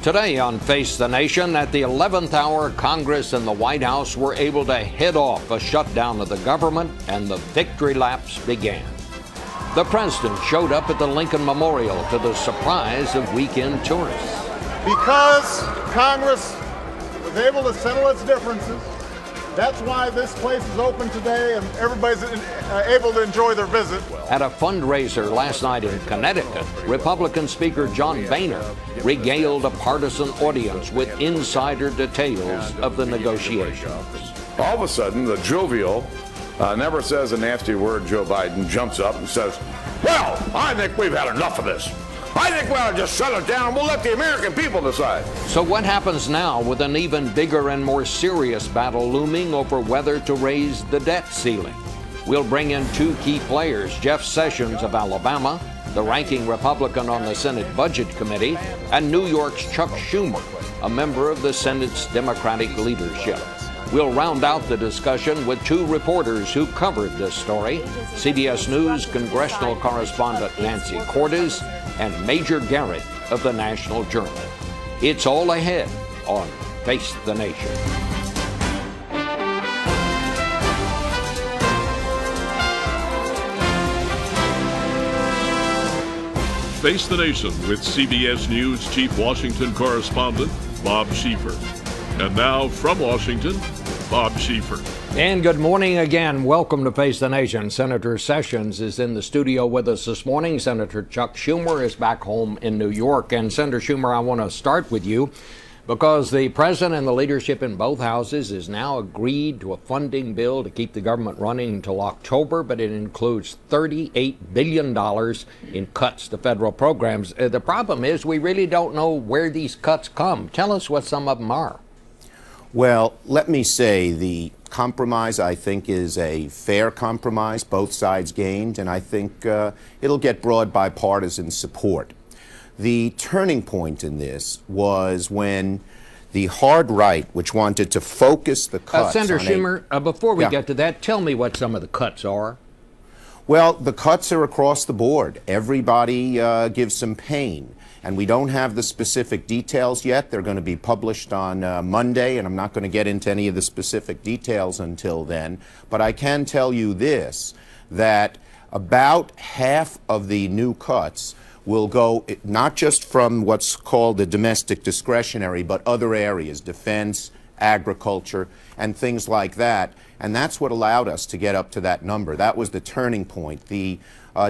Today on Face the Nation, at the 11th hour, Congress and the White House were able to head off a shutdown of the government, and the victory laps began. The president showed up at the Lincoln Memorial to the surprise of weekend tourists. Because Congress was able to settle its differences, that's why this place is open today and everybody's able to enjoy their visit. At a fundraiser last night in Connecticut, Republican Speaker John Boehner regaled a partisan audience with insider details of the negotiations. All of a sudden, the jovial, never says a nasty word Joe Biden jumps up and says, "Well, I think we've had enough of this. I think we ought to just shut it down and we'll let the American people decide." So what happens now with an even bigger and more serious battle looming over whether to raise the debt ceiling? We'll bring in two key players, Jeff Sessions of Alabama, the ranking Republican on the Senate Budget Committee, and New York's Chuck Schumer, a member of the Senate's Democratic leadership. We'll round out the discussion with two reporters who covered this story, CBS News congressional correspondent Nancy Cordes and Major Garrett of the National Journal. It's all ahead on Face the Nation. Face the Nation with CBS News Chief Washington Correspondent Bob Schieffer. And now from Washington, Bob Schieffer. And good morning again. Welcome to Face the Nation. Senator Sessions is in the studio with us this morning. Senator Chuck Schumer is back home in New York. And Senator Schumer, I want to start with you because the president and the leadership in both houses has now agreed to a funding bill to keep the government running until October, but it includes $38 billion in cuts to federal programs. The problem is we really don't know where these cuts come. Tell us what some of them are. Well, let me say the compromise, I think, is a fair compromise. Both sides gained, and I think it'll get broad bipartisan support. The turning point in this was when the hard right, which wanted to focus the cuts Senator Schumer, before we get to that, tell me what some of the cuts are. Well, the cuts are across the board. Everybody gives some pain. And we don't have the specific details yet. They're going to be published on Monday, and I'm not going to get into any of the specific details until then. But I can tell you this, that about half of the new cuts will go not just from what's called the domestic discretionary, but other areas, defense, agriculture, and things like that. And that's what allowed us to get up to that number. That was the turning point. The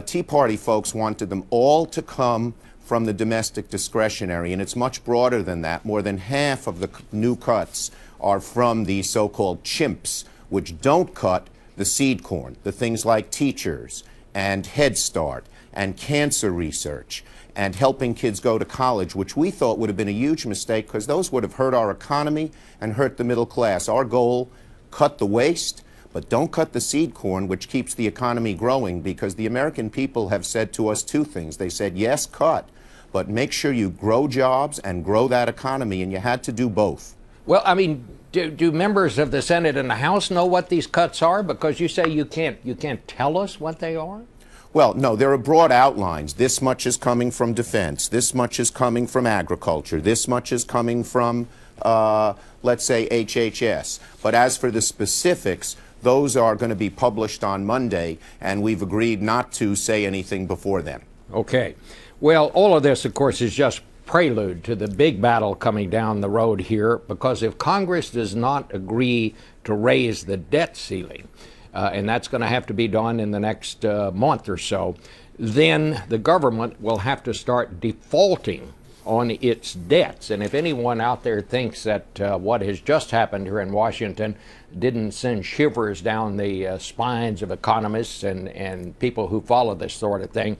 Tea Party folks wanted them all to come from the domestic discretionary, and it's much broader than that. More than half of the new cuts are from the so-called chimps, which don't cut the seed corn, the things like teachers and Head Start and cancer research and helping kids go to college, which we thought would have been a huge mistake because those would have hurt our economy and hurt the middle class. Our goal, cut the waste, but don't cut the seed corn, which keeps the economy growing, because the American people have said to us two things. They said, yes, cut, but make sure you grow jobs and grow that economy, and you had to do both. Well, I mean, do members of the Senate and the House know what these cuts are? Because you say you can't tell us what they are? Well, no, there are broad outlines. This much is coming from defense. This much is coming from agriculture. This much is coming from, let's say, HHS. But as for the specifics, those are going to be published on Monday, and we've agreed not to say anything before then. Okay. Well, all of this, of course, is just prelude to the big battle coming down the road here, because if Congress does not agree to raise the debt ceiling, and that's going to have to be done in the next month or so, then the government will have to start defaulting on its debts. And if anyone out there thinks that what has just happened here in Washington didn't send shivers down the spines of economists and people who follow this sort of thing,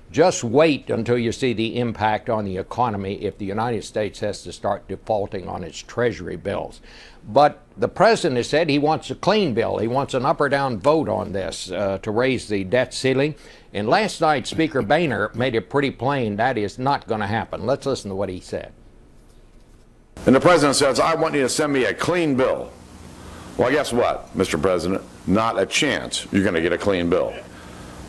just wait until you see the impact on the economy if the United States has to start defaulting on its Treasury bills. But the president has said he wants a clean bill. He wants an up or down vote on this to raise the debt ceiling. And last night, Speaker Boehner made it pretty plain that is not going to happen. Let's listen to what he said. And the president says, I want you to send me a clean bill. Well, guess what, Mr. President? Not a chance you're going to get a clean bill.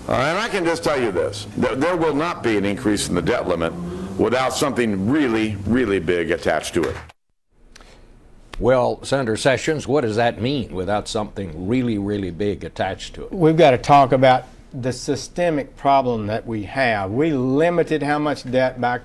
And I can just tell you this, there will not be an increase in the debt limit without something really, really big attached to it. Well, Senator Sessions, what does that mean without something really, really big attached to it? We've got to talk about the systemic problem that we have. We limited how much debt by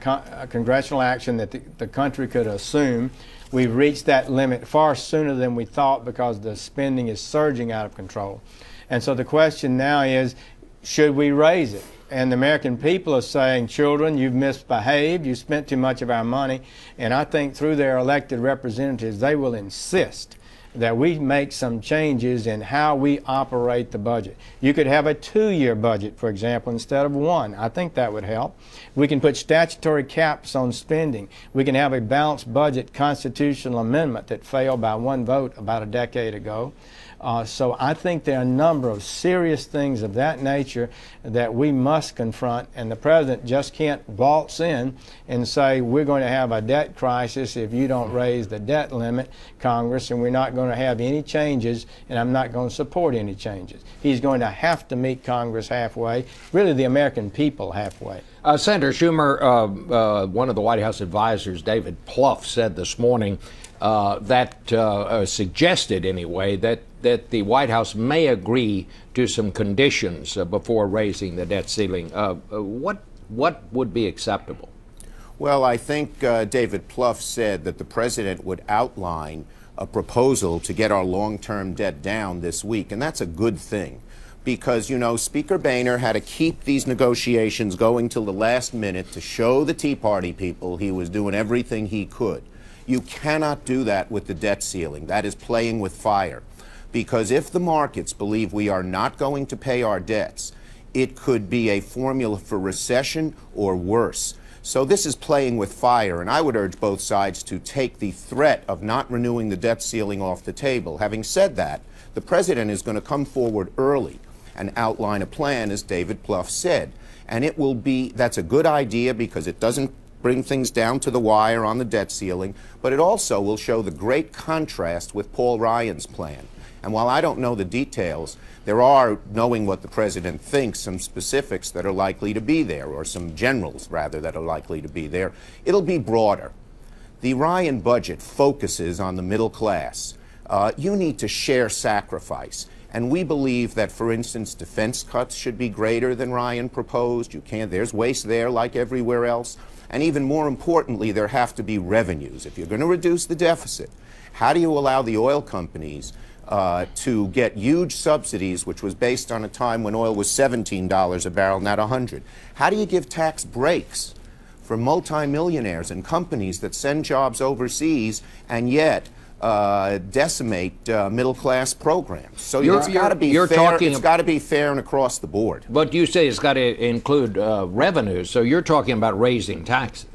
congressional action that the country could assume. We've reached that limit far sooner than we thought because the spending is surging out of control. And so the question now is, should we raise it? And the American people are saying, children, you've misbehaved, you spent too much of our money. And I think through their elected representatives, they will insist that we make some changes in how we operate the budget. You could have a 2-year budget, for example, instead of 1. I think that would help. We can put statutory caps on spending. We can have a balanced budget constitutional amendment that failed by 1 vote about a decade ago. So I think there are a number of serious things of that nature that we must confront, and the president just can't waltz in and say, we're going to have a debt crisis if you don't raise the debt limit, Congress, and we're not going to have any changes, and I'm not going to support any changes. He's going to have to meet Congress halfway, really the American people halfway. Senator Schumer, one of the White House advisors, David Plouffe, said this morning suggested anyway that the White House may agree to some conditions before raising the debt ceiling. What would be acceptable? Well, I think David Plouffe said that the president would outline a proposal to get our long-term debt down this week, and that's a good thing. Because, you know, Speaker Boehner had to keep these negotiations going till the last minute to show the Tea Party people he was doing everything he could. You cannot do that with the debt ceiling. That is playing with fire. Because if the markets believe we are not going to pay our debts, it could be a formula for recession or worse. So this is playing with fire, and I would urge both sides to take the threat of not renewing the debt ceiling off the table. Having said that, the president is going to come forward early and outline a plan, as David Plouffe said. And it will be, that's a good idea because it doesn't bring things down to the wire on the debt ceiling, but it also will show the great contrast with Paul Ryan's plan. And while I don't know the details, there are, knowing what the president thinks, some specifics that are likely to be there, or some generals, rather, that are likely to be there. It'll be broader. The Ryan budget focuses on the middle class. You need to share sacrifice. And we believe that, for instance, defense cuts should be greater than Ryan proposed. You can't, there's waste there like everywhere else. And even more importantly, there have to be revenues. If you're going to reduce the deficit, how do you allow the oil companies to get huge subsidies, which was based on a time when oil was $17 a barrel, not $100? How do you give tax breaks for multimillionaires and companies that send jobs overseas and yet decimate middle-class programs? So it's got to be fair. It's got to be fair and across the board. But you say it's got to include revenues, so you're talking about raising taxes.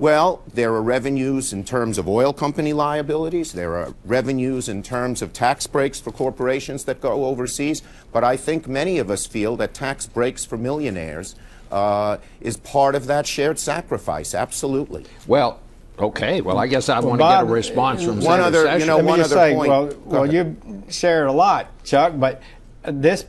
Well, there are revenues in terms of oil company liabilities. There are revenues in terms of tax breaks for corporations that go overseas. But I think many of us feel that tax breaks for millionaires is part of that shared sacrifice. Absolutely. Well, okay. Well, I guess I want to get a response from one other, Sessions. you know, one other point. Well, you shared a lot, Chuck, but this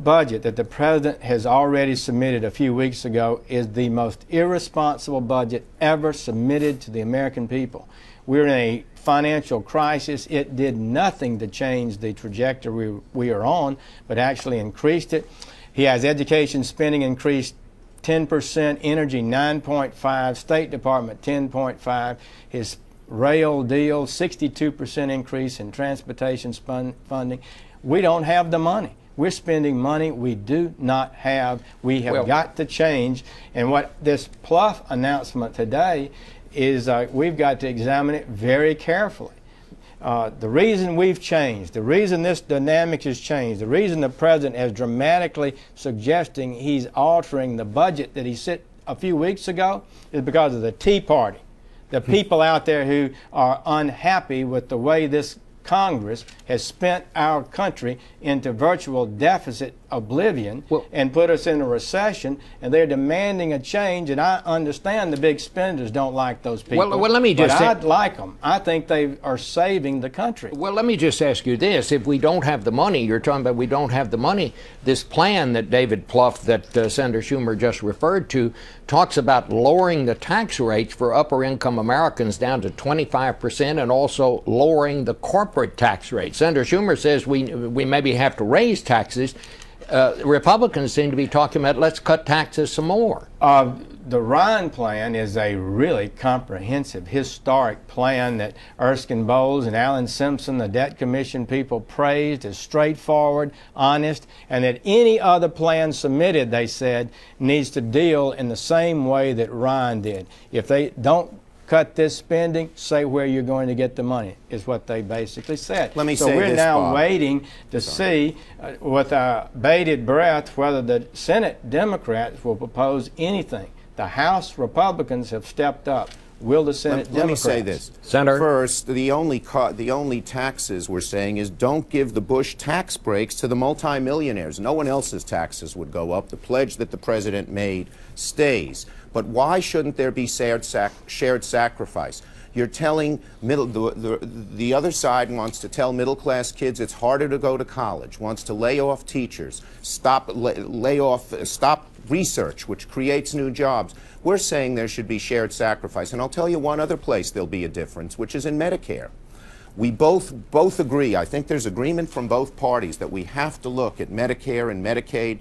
budget that the president has already submitted a few weeks ago is the most irresponsible budget ever submitted to the American people. We're in a financial crisis. It did nothing to change the trajectory we are on, but actually increased it. He has education spending increased 10%, energy 9.5%, State Department 10.5%, his rail deal 62% increase in transportation funding. We don't have the money. We're spending money we do not have. We have got to change. And what this Plouffe announcement today is we've got to examine it very carefully. The reason we've changed, the reason this dynamic has changed, the reason the president is dramatically suggesting he's altering the budget that he set a few weeks ago is because of the Tea Party. The people out there who are unhappy with the way this Congress has spent our country into virtual deficit oblivion and put us in a recession, and they're demanding a change. And I understand the big spenders don't like those people. Well, let me just I'd like them. I think they are saving the country. Well, let me just ask you this. If we don't have the money, you're talking about we don't have the money, this plan that David Plouffe, that Senator Schumer just referred to, talks about lowering the tax rates for upper income Americans down to 25% and also lowering the corporate tax rate. Senator Schumer says we maybe have to raise taxes. Republicans seem to be talking about let's cut taxes some more. The Ryan plan is a really comprehensive, historic plan that Erskine Bowles and Alan Simpson, the Debt Commission people, praised as straightforward, honest, and that any other plan submitted, they said, needs to deal in the same way that Ryan did. If they don't cut this spending, say where you're going to get the money, is what they basically said. Let me so say we're this, now Bob. waiting to see with bated breath whether the Senate Democrats will propose anything. The House Republicans have stepped up. Will the Senate Democrats? Let me say this. Senator? First, the only taxes we're saying is don't give the Bush tax breaks to the multimillionaires. No one else's taxes would go up. The pledge that the president made stays. But why shouldn't there be shared sacrifice? You're telling the other side wants to tell middle-class kids it's harder to go to college, wants to lay off teachers, stop research, which creates new jobs. We're saying there should be shared sacrifice. And I'll tell you one other place there'll be a difference, which is in Medicare. We both agree, I think there's agreement from both parties that we have to look at Medicare and Medicaid,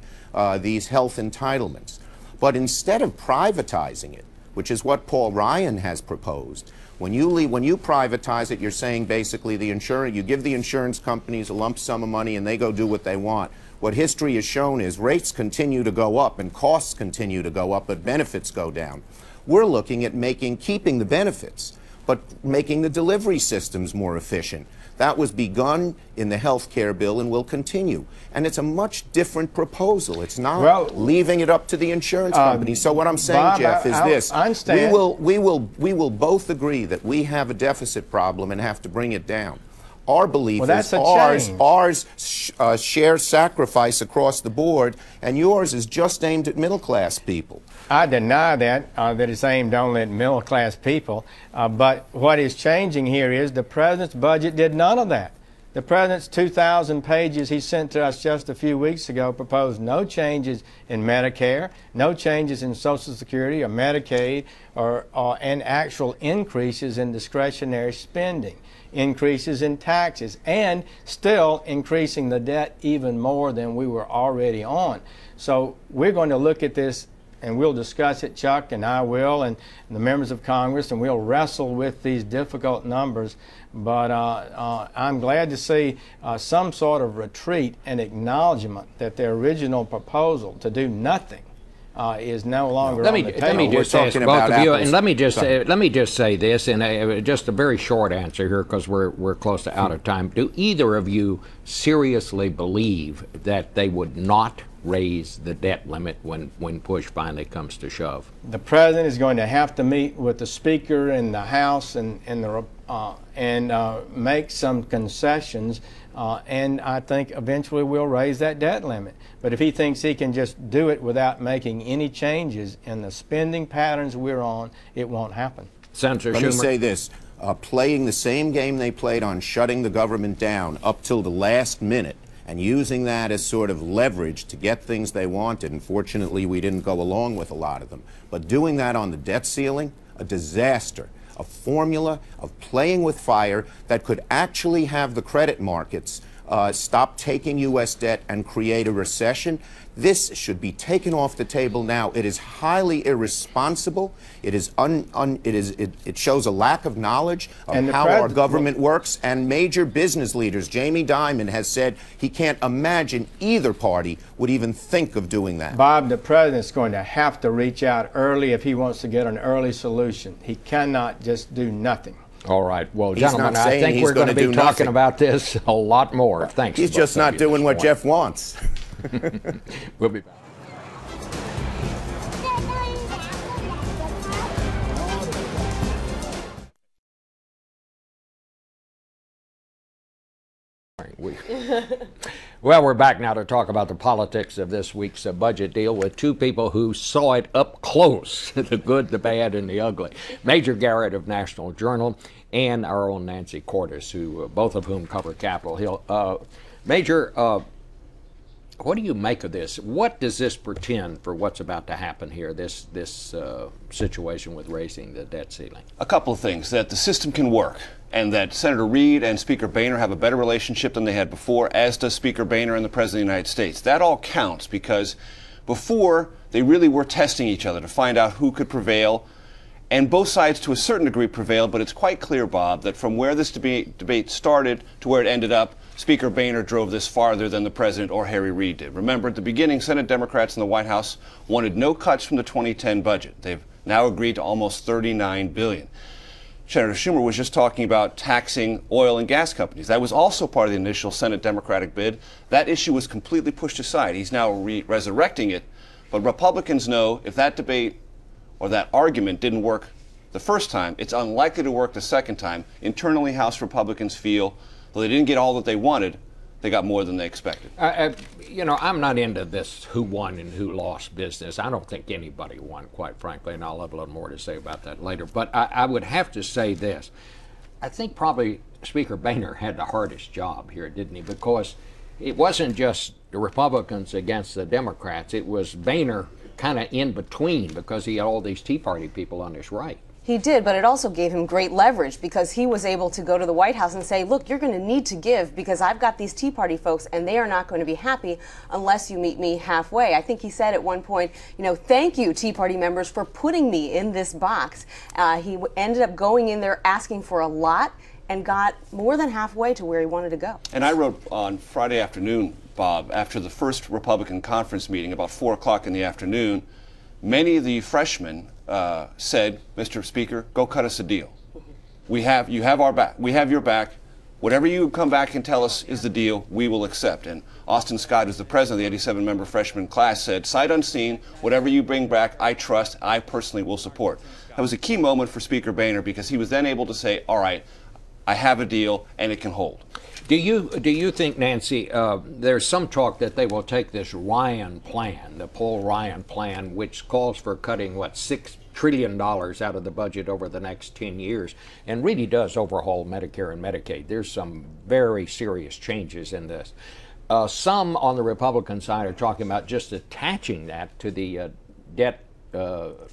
these health entitlements. But instead of privatizing it, which is what Paul Ryan has proposed, when you privatize it, you're saying basically you give the insurance companies a lump sum of money and they go do what they want. What history has shown is rates continue to go up and costs continue to go up, but benefits go down. We're looking at keeping the benefits, but making the delivery systems more efficient. That was begun in the health care bill and will continue. And it's a much different proposal. It's not leaving it up to the insurance companies. So what I'm saying, Bob, Jeff, is this. I understand. We will both agree that we have a deficit problem and have to bring it down. Our belief is ours share sacrifice across the board, and yours is just aimed at middle-class people. I deny that it's aimed only at middle-class people. But what is changing here is the president's budget did none of that. The president's 2,000 pages he sent to us just a few weeks ago proposed no changes in Medicare, no changes in Social Security or Medicaid, and actual increases in discretionary spending, increases in taxes, and still increasing the debt even more than we were already on. So we're going to look at this and we'll discuss it, Chuck and I will, and the members of Congress, and we'll wrestle with these difficult numbers. But I'm glad to see some sort of retreat and acknowledgement that their original proposal to do nothing is no longer on the table. Let me just ask both of you, and let me just say this, and just a very short answer here because we're close to out of time. Do either of you seriously believe that they would not raise the debt limit when push finally comes to shove? The president is going to have to meet with the Speaker in the House and make some concessions, and I think eventually we'll raise that debt limit. But if he thinks he can just do it without making any changes in the spending patterns we're on, it won't happen. Senator Schumer. Let me say this. Playing the same game they played on shutting the government down up till the last minute and using that as sort of leverage to get things they wanted. Unfortunately, we didn't go along with a lot of them. But doing that on the debt ceiling, a disaster. A formula of playing with fire that could actually have the credit markets stop taking U.S. debt and create a recession. This should be taken off the table now. It is highly irresponsible. It shows a lack of knowledge of how our government works. And major business leaders, Jamie Dimon has said he can't imagine either party would even think of doing that. Bob, the president's going to have to reach out early if he wants to get an early solution. He cannot just do nothing. All right. Well, gentlemen, I think we're going to be talking about this a lot more. Thanks. He's just not doing what Jeff wants. We'll be back. Well, we're back now to talk about the politics of this week's budget deal with two people who saw it up close, the good, the bad, and the ugly. Major Garrett of National Journal and our own Nancy Cordes, who both of whom cover Capitol Hill. Major, what do you make of this? What does this portend for what's about to happen here, this situation with raising the debt ceiling? A couple of things: that the system can work, and that Senator Reid and Speaker Boehner have a better relationship than they had before, as does Speaker Boehner and the President of the United States. That all counts, because before they really were testing each other to find out who could prevail, and both sides to a certain degree prevailed, but it's quite clear, Bob, that from where this debate started to where it ended up, Speaker Boehner drove this farther than the President or Harry Reid did. Remember, at the beginning, Senate Democrats in the White House wanted no cuts from the 2010 budget. They've now agreed to almost $39 billion. Senator Schumer was just talking about taxing oil and gas companies. That was also part of the initial Senate Democratic bid. That issue was completely pushed aside. He's now resurrecting it. But Republicans know if that debate or that argument didn't work the first time, it's unlikely to work the second time. Internally, House Republicans feel, though they didn't get all that they wanted, they got more than they expected. You know, I'm not into this who won and who lost business. I don't think anybody won, quite frankly, and I'll have a little more to say about that later. But I would have to say this. I think probably Speaker Boehner had the hardest job here, didn't he? Because it wasn't just the Republicans against the Democrats. It was Boehner kind of in between, because he had all these Tea Party people on his right. He did, but it also gave him great leverage, because he was able to go to the White House and say, look, you're going to need to give, because I've got these Tea Party folks and they are not going to be happy unless you meet me halfway. I think he said at one point, you know, thank you, Tea Party members, for putting me in this box. He ended up going in there asking for a lot and got more than halfway to where he wanted to go. And I wrote on Friday afternoon, Bob, after the first Republican conference meeting, about 4 o'clock in the afternoon, many of the freshmen said, Mr. Speaker, go cut us a deal. You have our back. We have your back. Whatever you come back and tell us is the deal, we will accept. And Austin Scott, who's the president of the 87-member freshman class, said, sight unseen, whatever you bring back, I trust, I personally will support. That was a key moment for Speaker Boehner, because he was then able to say, all right, I have a deal and it can hold. Do you think, Nancy, there's some talk that they will take this Ryan plan, the Paul Ryan plan, which calls for cutting, what, $6 trillion out of the budget over the next 10 years, and really does overhaul Medicare and Medicaid. There's some very serious changes in this. Some on the Republican side are talking about just attaching that to the debt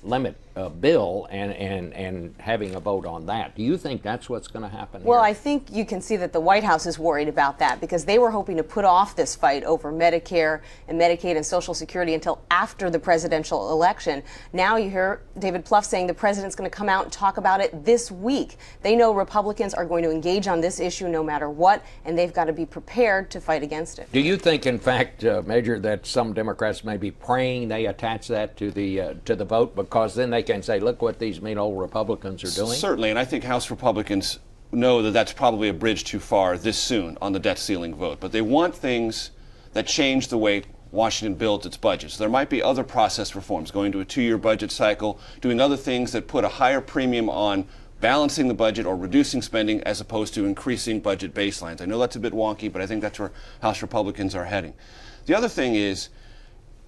limit bill and having a vote on that. Do you think that's what's going to happen Well, here? I think you can see that the White House is worried about that, because they were hoping to put off this fight over Medicare and Medicaid and Social Security until after the presidential election. Now you hear David Plouffe saying the president's going to come out and talk about it this week. They know Republicans are going to engage on this issue no matter what, and they've got to be prepared to fight against it. Do you think, in fact, Major, that some Democrats may be praying they attach that to the vote, because then they can say, look what these mean old Republicans are doing? Certainly, and I think House Republicans know that that's probably a bridge too far this soon on the debt ceiling vote. But they want things that change the way Washington builds its budget. So there might be other process reforms, going to a 2-year budget cycle, doing other things that put a higher premium on balancing the budget or reducing spending as opposed to increasing budget baselines. I know that's a bit wonky, but I think that's where House Republicans are heading. The other thing is,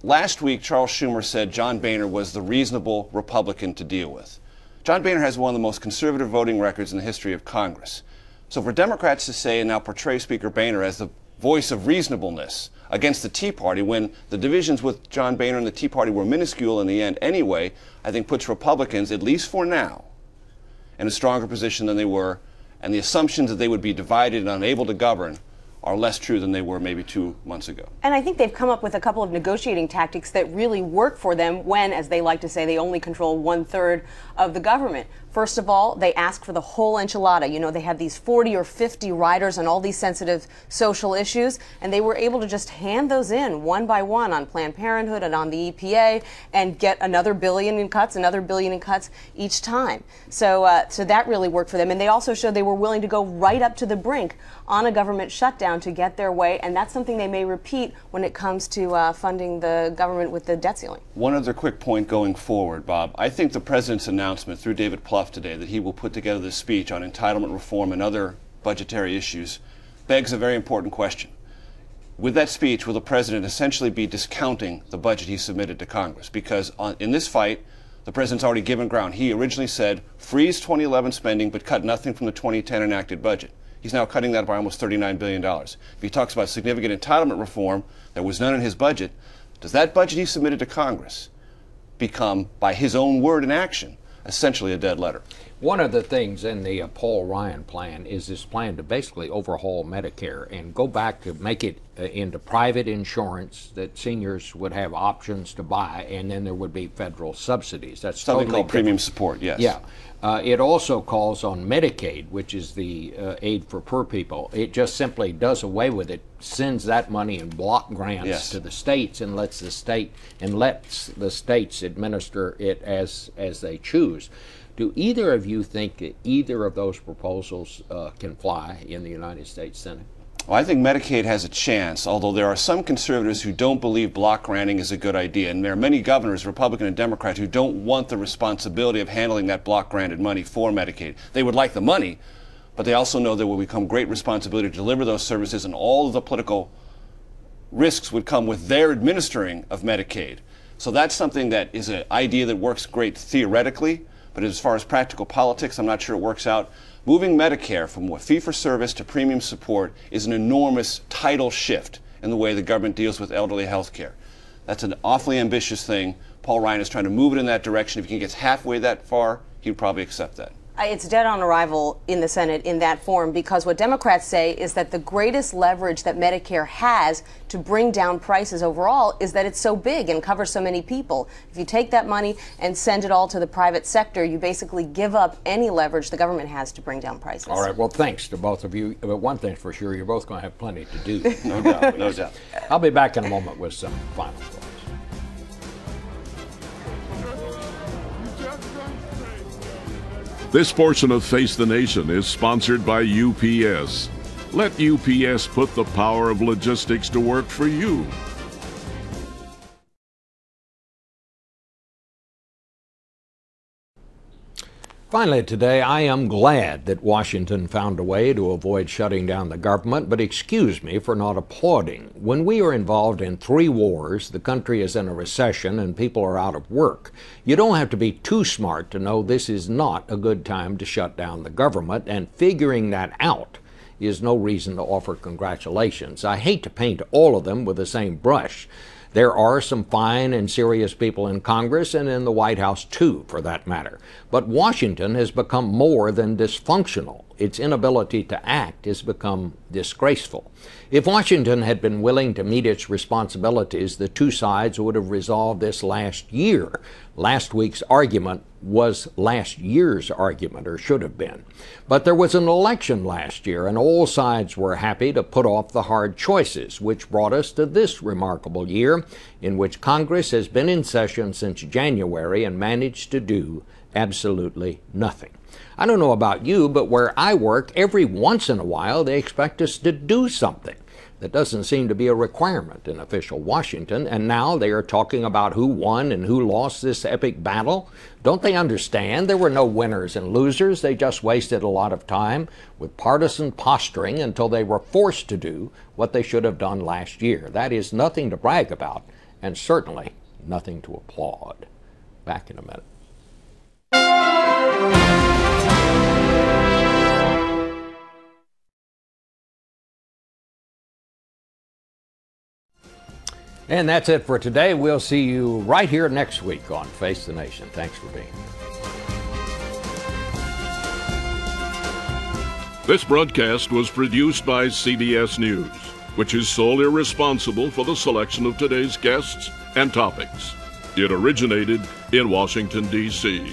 last week, Charles Schumer said John Boehner was the reasonable Republican to deal with. John Boehner has one of the most conservative voting records in the history of Congress. So for Democrats to say and now portray Speaker Boehner as the voice of reasonableness against the Tea Party, when the divisions with John Boehner and the Tea Party were minuscule in the end anyway, I think puts Republicans, at least for now, in a stronger position than they were, and the assumptions that they would be divided and unable to govern are less true than they were maybe 2 months ago. And I think they've come up with a couple of negotiating tactics that really work for them when, as they like to say, they only control 1/3 of the government. First of all, they ask for the whole enchilada. You know, they had these 40 or 50 riders on all these sensitive social issues, and they were able to just hand those in one by one on Planned Parenthood and on the EPA and get another billion in cuts, another billion in cuts each time. So that really worked for them. And they also showed they were willing to go right up to the brink on a government shutdown to get their way, and that's something they may repeat when it comes to funding the government with the debt ceiling. One other quick point going forward, Bob. I think the president's announcement through David Plouffe today that he will put together this speech on entitlement reform and other budgetary issues begs a very important question. With that speech, will the president essentially be discounting the budget he submitted to Congress? Because in this fight, the president's already given ground. He originally said, freeze 2011 spending, but cut nothing from the 2010 enacted budget. He's now cutting that by almost $39 billion. If he talks about significant entitlement reform that was none in his budget, does that budget he submitted to Congress become, by his own word and action, essentially a dead letter? One of the things in the Paul Ryan plan is this plan to basically overhaul Medicare and go back to make it into private insurance that seniors would have options to buy, and then there would be federal subsidies. That's something totally called premium support, yes. Yeah. It also calls on Medicaid, which is the aid for poor people. It just simply does away with it, sends that money in block grants to the states, and lets the states administer it as they choose. Do either of you think that either of those proposals can fly in the United States Senate? Well, I think Medicaid has a chance, although there are some conservatives who don't believe block granting is a good idea. And there are many governors, Republican and Democrat, who don't want the responsibility of handling that block granted money for Medicaid. They would like the money, but they also know there will become great responsibility to deliver those services, and all of the political risks would come with their administering of Medicaid. So that's something that is an idea that works great theoretically, but as far as practical politics, I'm not sure it works out. Moving Medicare from fee-for-service to premium support is an enormous tidal shift in the way the government deals with elderly health care. That's an awfully ambitious thing. Paul Ryan is trying to move it in that direction. If he gets halfway that far, he would probably accept that. It's dead on arrival in the Senate in that form, because what Democrats say is that the greatest leverage that Medicare has to bring down prices overall is that it's so big and covers so many people. If you take that money and send it all to the private sector, you basically give up any leverage the government has to bring down prices. All right, well, thanks to both of you. But one thing's for sure, you're both going to have plenty to do. No doubt, no doubt. I'll be back in a moment with some final thoughts. This portion of Face the Nation is sponsored by UPS. Let UPS put the power of logistics to work for you. Finally today, I am glad that Washington found a way to avoid shutting down the government, but excuse me for not applauding. When we are involved in 3 wars, the country is in a recession, and people are out of work, you don't have to be too smart to know this is not a good time to shut down the government, and figuring that out is no reason to offer congratulations. I hate to paint all of them with the same brush. There are some fine and serious people in Congress and in the White House, too, for that matter. But Washington has become more than dysfunctional. Its inability to act has become disgraceful. If Washington had been willing to meet its responsibilities, the two sides would have resolved this last year. Last week's argument was last year's argument, or should have been. But there was an election last year, and all sides were happy to put off the hard choices, which brought us to this remarkable year, in which Congress has been in session since January and managed to do absolutely nothing. I don't know about you, but where I work, every once in a while they expect us to do something. That doesn't seem to be a requirement in official Washington, and now they are talking about who won and who lost this epic battle. Don't they understand there were no winners and losers? They just wasted a lot of time with partisan posturing until they were forced to do what they should have done last year. That is nothing to brag about, and certainly nothing to applaud. Back in a minute. And that's it for today. We'll see you right here next week on Face the Nation. Thanks for being here. This broadcast was produced by CBS News, which is solely responsible for the selection of today's guests and topics. It originated in Washington, D.C.